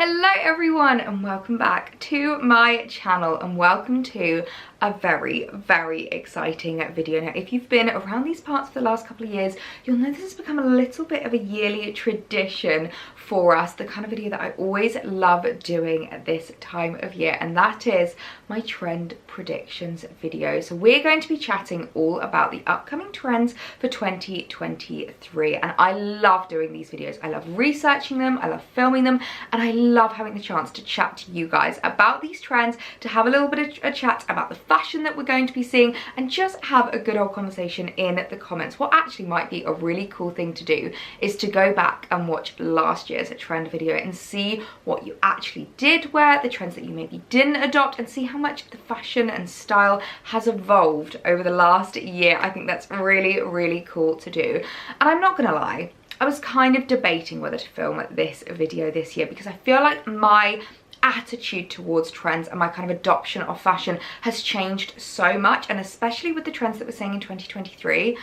Hello everyone and welcome back to my channel and welcome to a very exciting video. Now if you've been around these parts for the last couple of years, you'll know this has become a little bit of a yearly tradition for us, the kind of video that I always love doing at this time of year, and that is my trend predictions video. So we're going to be chatting all about the upcoming trends for 2023, and I love doing these videos. I love researching them, I love filming them, and I love having the chance to chat to you guys about these trends, to have a little bit of a chat about the fashion that we're going to be seeing, and just have a good old conversation in the comments. What actually might be a really cool thing to do is to go back and watch last year's trend video and see what you actually did wear, the trends that you maybe didn't adopt, and see how much the fashion and style has evolved over the last year. I think that's really cool to do. And I'm not gonna lie, I was kind of debating whether to film this video this year because I feel like my attitude towards trends and my kind of adoption of fashion has changed so much, and especially with the trends that we're seeing in 2023,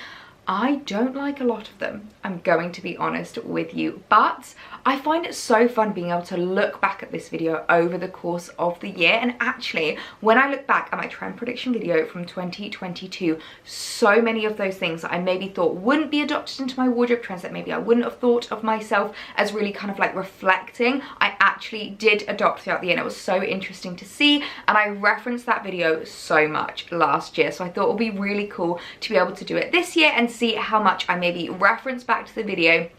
I don't like a lot of them, I'm going to be honest with you, but I find it so fun being able to look back at this video over the course of the year. And actually, when I look back at my trend prediction video from 2022, so many of those things that I maybe thought wouldn't be adopted into my wardrobe, trends that maybe I wouldn't have thought of myself as really kind of like reflecting, I actually did adopt throughout the year, and it was so interesting to see, and I referenced that video so much last year, so I thought it would be really cool to be able to do it this year and see how much I maybe reference back to the video,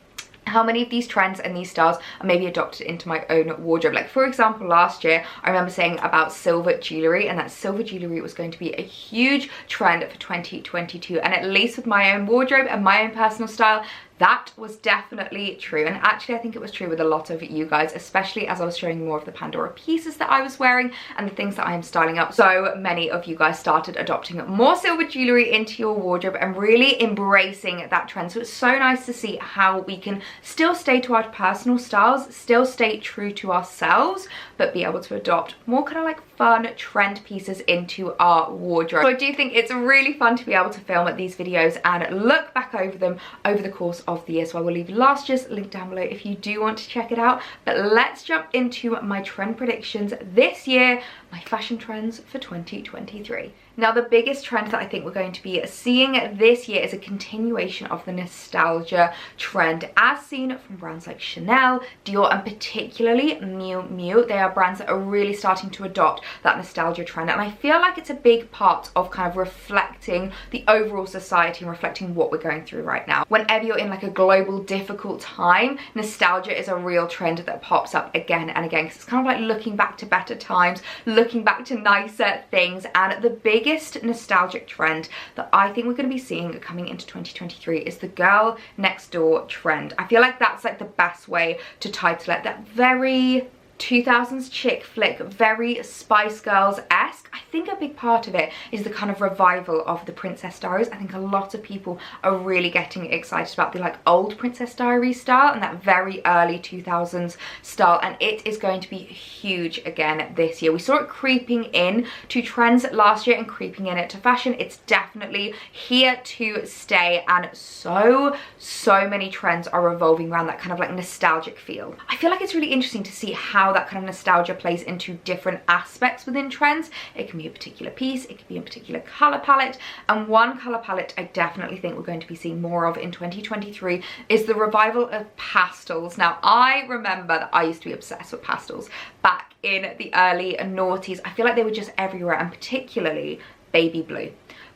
how many of these trends and these styles are maybe adopted into my own wardrobe. Like for example, last year I remember saying about silver jewellery, and that silver jewellery was going to be a huge trend for 2022, and at least with my own wardrobe and my own personal style, that was definitely true. And actually I think it was true with a lot of you guys, especially as I was showing more of the Pandora pieces that I was wearing and the things that I am styling up. So many of you guys started adopting more silver jewellery into your wardrobe and really embracing that trend. So it's so nice to see how we can still stay to our personal styles, still stay true to ourselves, but be able to adopt more kind of like fun trend pieces into our wardrobe. So I do think it's really fun to be able to film these videos and look back over them over the course of the year. So I will leave last year's link down below if you do want to check it out. But let's jump into my trend predictions this year, my fashion trends for 2023. Now the biggest trend that I think we're going to be seeing this year is a continuation of the nostalgia trend as seen from brands like Chanel, Dior, and particularly Miu Miu. They are brands that are really starting to adopt that nostalgia trend, and I feel like it's a big part of kind of reflecting the overall society and reflecting what we're going through right now. Whenever you're in like a global difficult time, nostalgia is a real trend that pops up again and again, because it's kind of like looking back to better times, looking back to nicer things. And the biggest nostalgic trend that I think we're going to be seeing coming into 2023 is the girl next door trend. I feel like that's like the best way to title it. That very 2000s chick flick, very Spice Girls-esque. I think a big part of it is the kind of revival of the Princess Diaries. I think a lot of people are really getting excited about the like old Princess Diaries style and that very early 2000s style, and it is going to be huge again this year. We saw it creeping in to trends last year and creeping in it to fashion. It's definitely here to stay, and so many trends are revolving around that kind of like nostalgic feel. I feel like it's really interesting to see how that kind of nostalgia plays into different aspects within trends. It can be a particular piece, it could be a particular color palette, and one color palette I definitely think we're going to be seeing more of in 2023 is the revival of pastels. Now I remember that I used to be obsessed with pastels back in the early noughties. I feel like they were just everywhere, and particularly baby blue.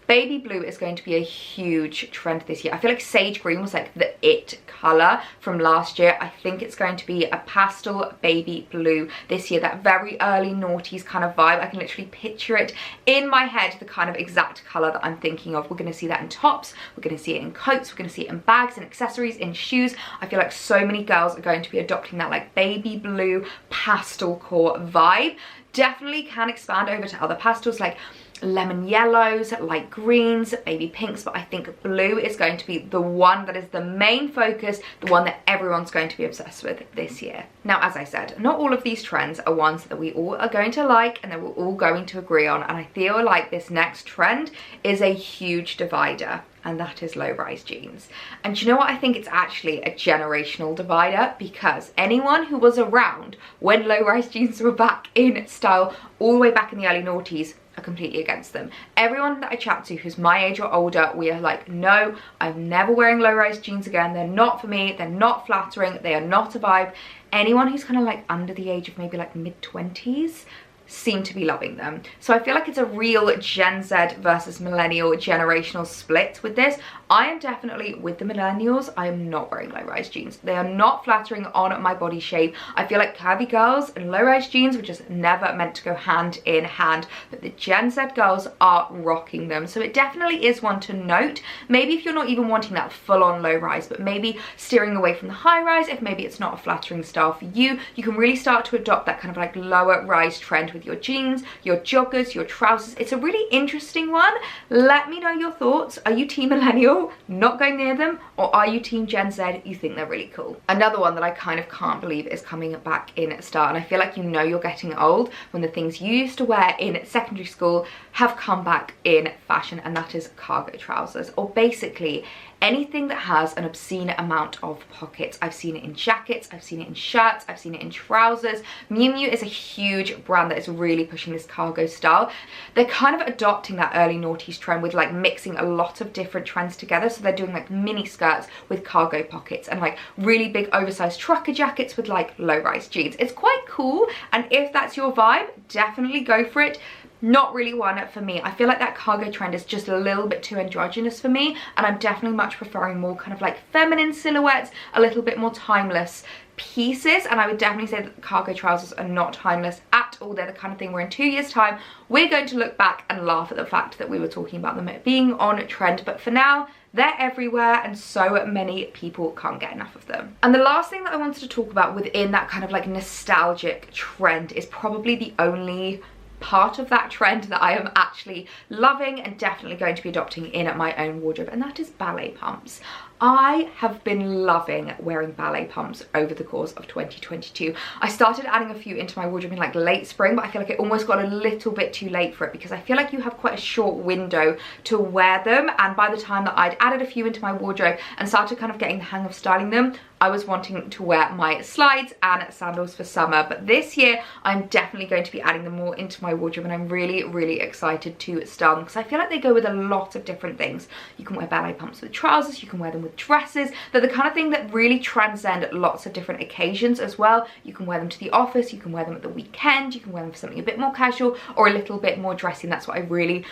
Baby blue is going to be a huge trend this year. I feel like sage green was like the it color from last year. I think it's going to be a pastel baby blue this year, that very early noughties kind of vibe. I can literally picture it in my head, the kind of exact color that I'm thinking of. We're going to see that in tops, we're going to see it in coats, we're going to see it in bags and accessories, in shoes. I feel like so many girls are going to be adopting that like baby blue pastel core vibe. Definitely can expand over to other pastels like lemon yellows, light greens, baby pinks, but I think blue is going to be the one that is the main focus, the one that everyone's going to be obsessed with this year. Now, as I said, not all of these trends are ones that we all are going to like and that we're all going to agree on, and I feel like this next trend is a huge divider. and that is low-rise jeans. And do you know what? I think it's actually a generational divider, because anyone who was around when low-rise jeans were back in style all the way back in the early noughties are completely against them. Everyone that I chat to who's my age or older, we are like, no, I'm never wearing low-rise jeans again. They're not for me. They're not flattering. They are not a vibe. Anyone who's kind of like under the age of maybe like mid-20s seem to be loving them. So I feel like it's a real Gen Z versus millennial generational split with this. I am definitely with the millennials. I am not wearing low-rise jeans. They are not flattering on my body shape. I feel like curvy girls and low-rise jeans were just never meant to go hand in hand, but the Gen Z girls are rocking them. So it definitely is one to note. Maybe if you're not even wanting that full-on low-rise, but maybe steering away from the high-rise, if maybe it's not a flattering style for you, you can really start to adopt that kind of like lower-rise trend with your jeans, your joggers, your trousers. It's a really interesting one. Let me know your thoughts. Are you team millennial, not going near them, or are you team Gen Z, you think they're really cool? Another one that I kind of can't believe is coming back in style, and I feel like you know you're getting old when the things you used to wear in secondary school have come back in fashion, and that is cargo trousers, or basically anything that has an obscene amount of pockets. I've seen it in jackets, I've seen it in shirts, I've seen it in trousers. Miu Miu is a huge brand that is really pushing this cargo style. They're kind of adopting that early noughties trend with like mixing a lot of different trends together. So they're doing like mini skirts with cargo pockets and like really big oversized trucker jackets with like low-rise jeans. It's quite cool, and if that's your vibe, definitely go for it. Not really one for me. I feel like that cargo trend is just a little bit too androgynous for me, and I'm definitely much preferring more kind of like feminine silhouettes, a little bit more timeless pieces. And I would definitely say that the cargo trousers are not timeless at all. They're the kind of thing where in 2 years time we're going to look back and laugh at the fact that we were talking about them being on trend, but for now they're everywhere and so many people can't get enough of them. And the last thing that I wanted to talk about within that kind of like nostalgic trend is probably the only part of that trend that I am actually loving and definitely going to be adopting in my own wardrobe, and that is ballet pumps. I have been loving wearing ballet pumps over the course of 2022. I started adding a few into my wardrobe in like late spring, but I feel like it almost got a little bit too late for it, because I feel like you have quite a short window to wear them, and by the time that I'd added a few into my wardrobe and started kind of getting the hang of styling them, I was wanting to wear my slides and sandals for summer. But this year I'm definitely going to be adding them more into my wardrobe, and I'm really excited to style them because I feel like they go with a lot of different things. You can wear ballet pumps with trousers, you can wear them with dresses. They're the kind of thing that really transcend lots of different occasions as well. You can wear them to the office, you can wear them at the weekend, you can wear them for something a bit more casual or a little bit more dressy, and that's what I really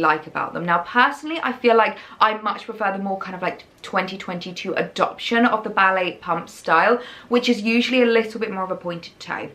like about them. Now personally, I feel like I much prefer the more kind of like 2022 adoption of the ballet pump style, which is usually a little bit more of a pointed toe.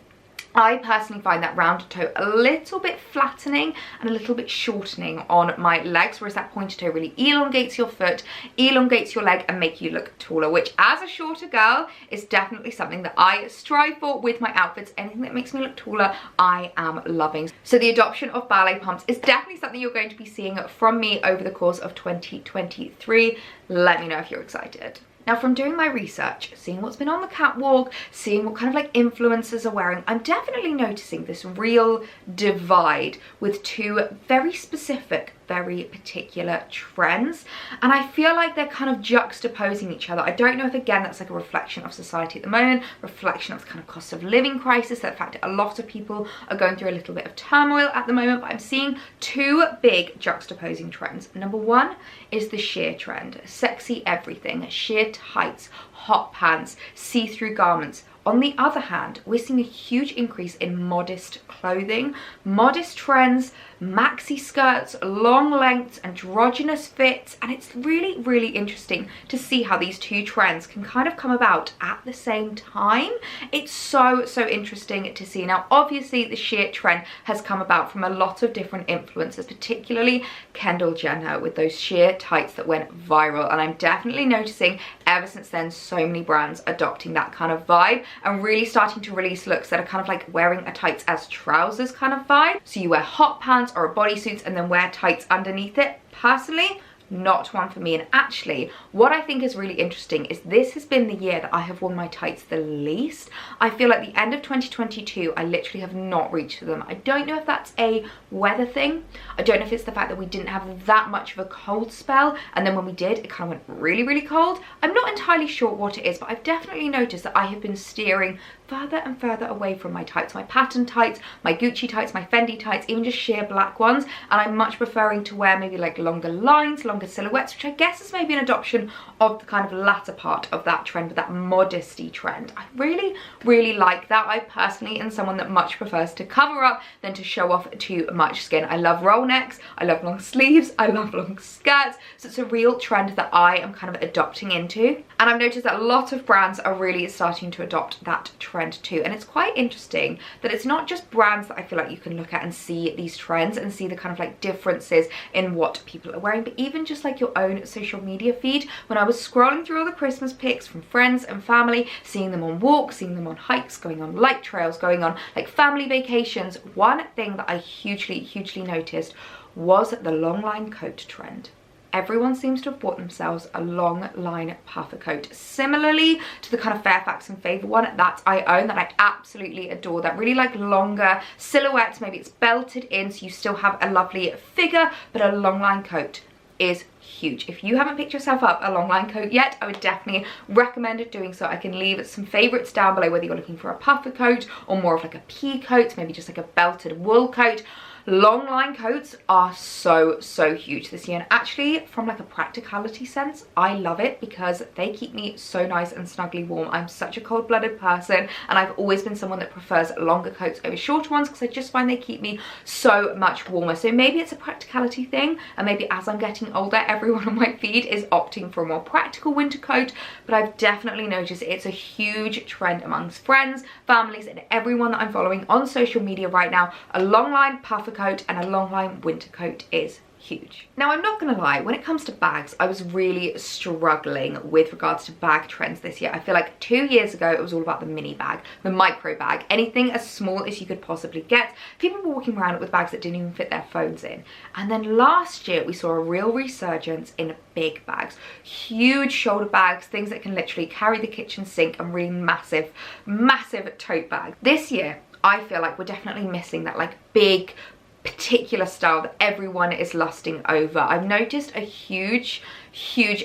I personally find that rounded toe a little bit flattening and a little bit shortening on my legs, whereas that pointed toe really elongates your foot, elongates your leg, and make you look taller, which as a shorter girl is definitely something that I strive for with my outfits. Anything that makes me look taller, I am loving. So the adoption of ballet pumps is definitely something you're going to be seeing from me over the course of 2023. Let me know if you're excited. Now from doing my research, seeing what's been on the catwalk, seeing what kind of like influencers are wearing, I'm definitely noticing this real divide with two very specific, very particular trends, and I feel like they're kind of juxtaposing each other. I don't know if again that's like a reflection of society at the moment, reflection of the kind of cost of living crisis, that fact a lot of people are going through a little bit of turmoil at the moment, but I'm seeing two big juxtaposing trends. Number one is the sheer trend, sexy everything, sheer tights, hot pants, see-through garments. On the other hand, we're seeing a huge increase in modest clothing, modest trends, maxi skirts, long lengths, androgynous fits, and it's really interesting to see how these two trends can kind of come about at the same time. It's so interesting to see. Now obviously the sheer trend has come about from a lot of different influencers, particularly Kendall Jenner with those sheer tights that went viral, and I'm definitely noticing ever since then so many brands adopting that kind of vibe and really starting to release looks that are kind of like wearing a tights as trousers kind of vibe. So you wear hot pants or a bodysuit and then wear tights underneath it. Personally, not one for me. And actually, what I think is really interesting is this has been the year that I have worn my tights the least. I feel like the end of 2022, I literally have not reached for them. I don't know if that's a weather thing. I don't know if it's the fact that we didn't have that much of a cold spell, and then when we did, it kind of went really, really cold. I'm not entirely sure what it is, but I've definitely noticed that I have been steering further and further away from my tights, my pattern tights, my Gucci tights, my Fendi tights, even just sheer black ones, and I'm much preferring to wear maybe like longer lines, longer silhouettes, which I guess is maybe an adoption of the kind of latter part of that trend, but that modesty trend. I really, really like that. I personally am someone that much prefers to cover up than to show off too much skin. I love roll necks, I love long sleeves, I love long skirts, so it's a real trend that I am kind of adopting into. And I've noticed that a lot of brands are really starting to adopt that trend too. And it's quite interesting that it's not just brands that I feel like you can look at and see these trends and see the kind of like differences in what people are wearing, but even just like your own social media feed. When I was scrolling through all the Christmas pics from friends and family, seeing them on walks, seeing them on hikes, going on light trails, going on like family vacations, one thing that I hugely noticed was the long line coat trend. Everyone seems to have bought themselves a long line puffer coat, similarly to the kind of Fairfax and Favour one that I own, that I absolutely adore. That really like longer silhouette, maybe it's belted in so you still have a lovely figure, but a long line coat is huge. If you haven't picked yourself up a long line coat yet, I would definitely recommend doing so. I can leave some favorites down below, whether you're looking for a puffer coat or more of like a pea coat, maybe just like a belted wool coat. Long line coats are so huge this year, and actually from like a practicality sense, I love it because they keep me so nice and snugly warm. I'm such a cold-blooded person, and I've always been someone that prefers longer coats over shorter ones because I just find they keep me so much warmer. So maybe it's a practicality thing, and maybe as I'm getting older, everyone on my feed is opting for a more practical winter coat, but I've definitely noticed it's a huge trend amongst friends, families, and everyone that I'm following on social media right now. A long line puffer coat and a long line winter coat is huge. Now, I'm not gonna lie, when it comes to bags, I was really struggling with regards to bag trends this year. I feel like 2 years ago it was all about the mini bag, the micro bag, anything as small as you could possibly get. People were walking around with bags that didn't even fit their phones in. And then last year we saw a real resurgence in big bags, huge shoulder bags, things that can literally carry the kitchen sink, and really massive tote bags. This year I feel like we're definitely missing that like big particular style that everyone is lusting over. I've noticed a huge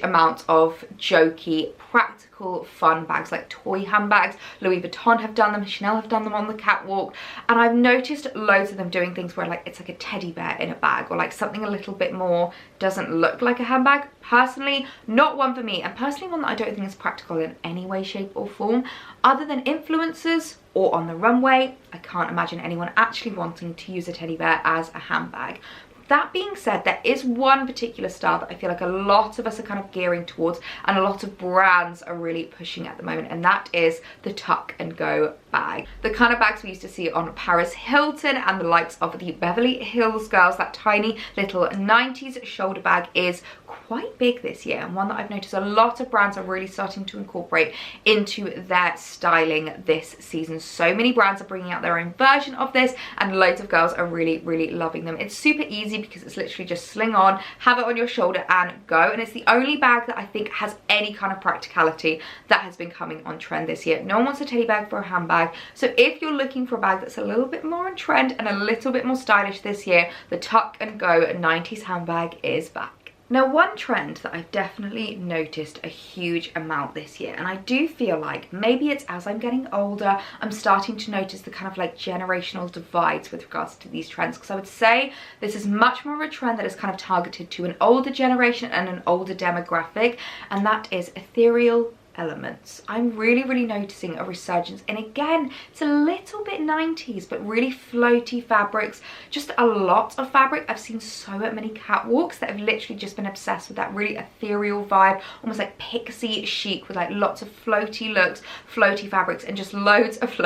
amount of jokey, practical, fun bags, like toy handbags. Louis Vuitton have done them, Chanel have done them on the catwalk, and I've noticed loads of them doing things where like it's like a teddy bear in a bag, or like something a little bit more doesn't look like a handbag. Personally, not one for me, and personally one that I don't think is practical in any way, shape or form. Other than influencers or on the runway, I can't imagine anyone actually wanting to use a teddy bear as a handbag. That being said, there is one particular style that I feel like a lot of us are kind of gearing towards, and a lot of brands are really pushing at the moment, and that is the tuck and go bag. The kind of bags we used to see on Paris Hilton and the likes of the Beverly Hills girls. That tiny little 90s shoulder bag is quite big this year, and one that I've noticed a lot of brands are really starting to incorporate into their styling this season. So many brands are bringing out their own version of this, and loads of girls are really loving them. It's super easy because it's literally just sling on, have it on your shoulder and go, and it's the only bag that I think has any kind of practicality that has been coming on trend this year. No one wants a teddy bag for a handbag, so if you're looking for a bag that's a little bit more on trend and a little bit more stylish this year, the tuck and go 90s handbag is back. Now, one trend that I've definitely noticed a huge amount this year, and I do feel like maybe it's as I'm getting older, I'm starting to notice the kind of like generational divides with regards to these trends, because I would say this is much more of a trend that is kind of targeted to an older generation and an older demographic, and that is ethereal elements. I'm really noticing a resurgence, and again, it's a little bit 90s, but really floaty fabrics, just a lot of fabric. I've seen so many catwalks that have literally just been obsessed with that really ethereal vibe, almost like pixie chic, with like lots of floaty looks, floaty fabrics, and just loads of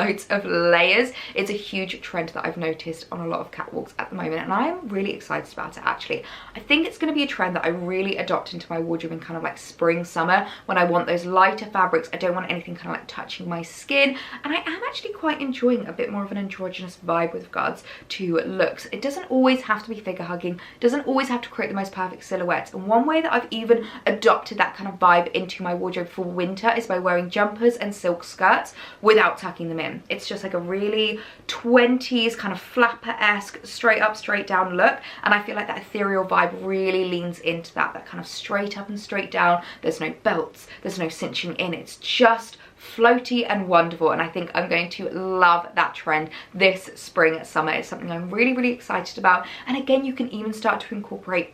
layers. It's a huge trend that I've noticed on a lot of catwalks at the moment, and I am really excited about it actually. I think it's going to be a trend that I really adopt into my wardrobe in kind of like spring, summer, when I want those lighter lighter fabrics. I don't want anything kind of like touching my skin, and I am actually quite enjoying a bit more of an androgynous vibe with regards to looks. It doesn't always have to be figure hugging, doesn't always have to create the most perfect silhouettes, and one way that I've even adopted that kind of vibe into my wardrobe for winter is by wearing jumpers and silk skirts without tucking them in. It's just like a really 20s kind of flapper-esque, straight up, straight down look, and I feel like that ethereal vibe really leans into that kind of straight up and straight down. There's no belts, there's no cinching in, it's just floaty and wonderful, and I think I'm going to love that trend this spring summer. It's something I'm really excited about, and again, you can even start to incorporate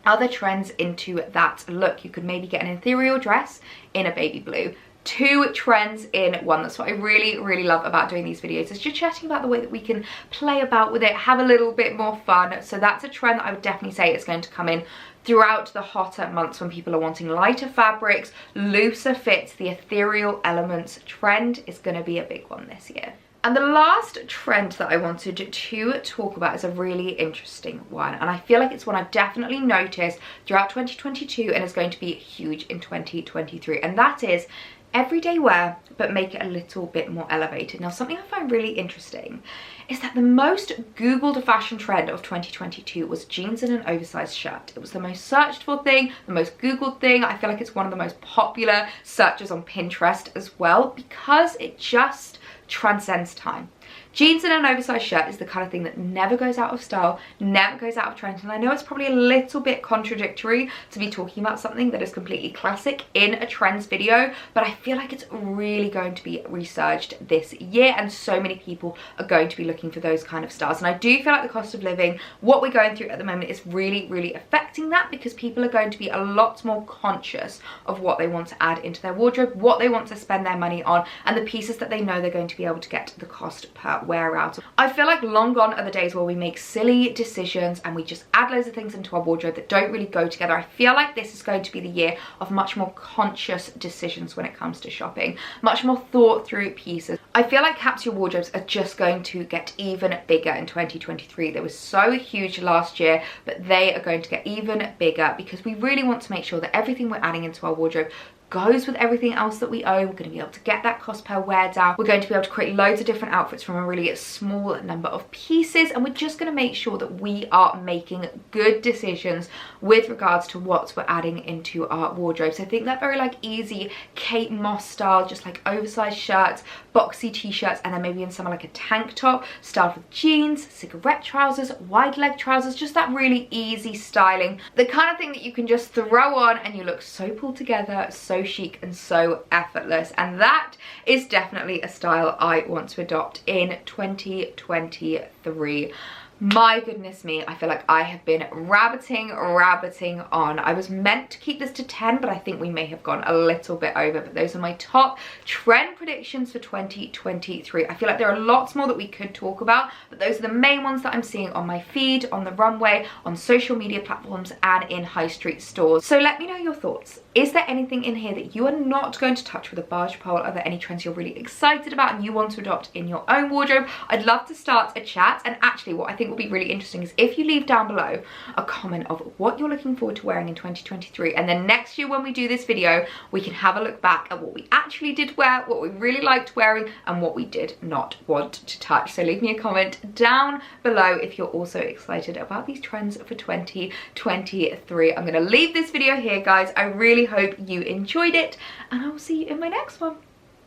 other trends into that look. You could maybe get an ethereal dress in a baby blue. 2 trends in one. That's what I really love about doing these videos, is just chatting about the way that we can play about with it, have a little bit more fun. So that's a trend that I would definitely say is going to come in throughout the hotter months when people are wanting lighter fabrics, looser fits. The ethereal elements trend is going to be a big one this year. And the last trend that I wanted to talk about is a really interesting one, and I feel like it's one I've definitely noticed throughout 2022 and is going to be huge in 2023, and that is everyday wear, but make it a little bit more elevated. Now, something I find really interesting is that the most Googled fashion trend of 2022 was jeans and an oversized shirt. It was the most searched for thing, the most Googled thing. I feel like it's one of the most popular searches on Pinterest as well, because it just transcends time. Jeans and an oversized shirt is the kind of thing that never goes out of style, never goes out of trend, and I know it's probably a little bit contradictory to be talking about something that is completely classic in a trends video, but I feel like it's really going to be resurged this year, and so many people are going to be looking for those kind of styles. And I do feel like the cost of living, what we're going through at the moment, is really affecting that, because people are going to be a lot more conscious of what they want to add into their wardrobe, what they want to spend their money on, and the pieces that they know they're going to be able to get the cost per wear out. I feel like long gone are the days where we make silly decisions and we just add loads of things into our wardrobe that don't really go together. I feel like this is going to be the year of much more conscious decisions when it comes to shopping, much more thought through pieces. I feel like capsule wardrobes are just going to get even bigger in 2023. They were so huge last year, but they are going to get even bigger, because we really want to make sure that everything we're adding into our wardrobe goes with everything else that we own. We're going to be able to get that cost per wear down. We're going to be able to create loads of different outfits from a really small number of pieces, and we're just going to make sure that we are making good decisions with regards to what we're adding into our wardrobe. So I think that very like easy Kate Moss style, just like oversized shirts, boxy t-shirts, and then maybe in summer like a tank top styled with jeans, cigarette trousers, wide leg trousers, just that really easy styling, the kind of thing that you can just throw on and you look so pulled together, so chic and so effortless. And that is definitely a style I want to adopt in 2023. My goodness me, I feel like I have been rabbiting on. I was meant to keep this to 10, but I think we may have gone a little bit over. But those are my top trend predictions for 2023. I feel like there are lots more that we could talk about, but those are the main ones that I'm seeing on my feed, on the runway, on social media platforms, and in high street stores. So let me know your thoughts. Is there anything in here that you are not going to touch with a barge pole? Are there any trends you're really excited about and you want to adopt in your own wardrobe? I'd love to start a chat. And actually, what I think will be really interesting is if you leave down below a comment of what you're looking forward to wearing in 2023, and then next year when we do this video, we can have a look back at what we actually did wear, what we really liked wearing, and what we did not want to touch. So leave me a comment down below if you're also excited about these trends for 2023. I'm gonna leave this video here, guys. I really hope you enjoyed it, and I will see you in my next one.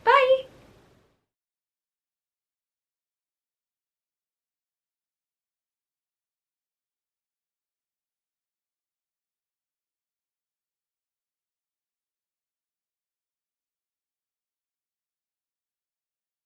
Bye.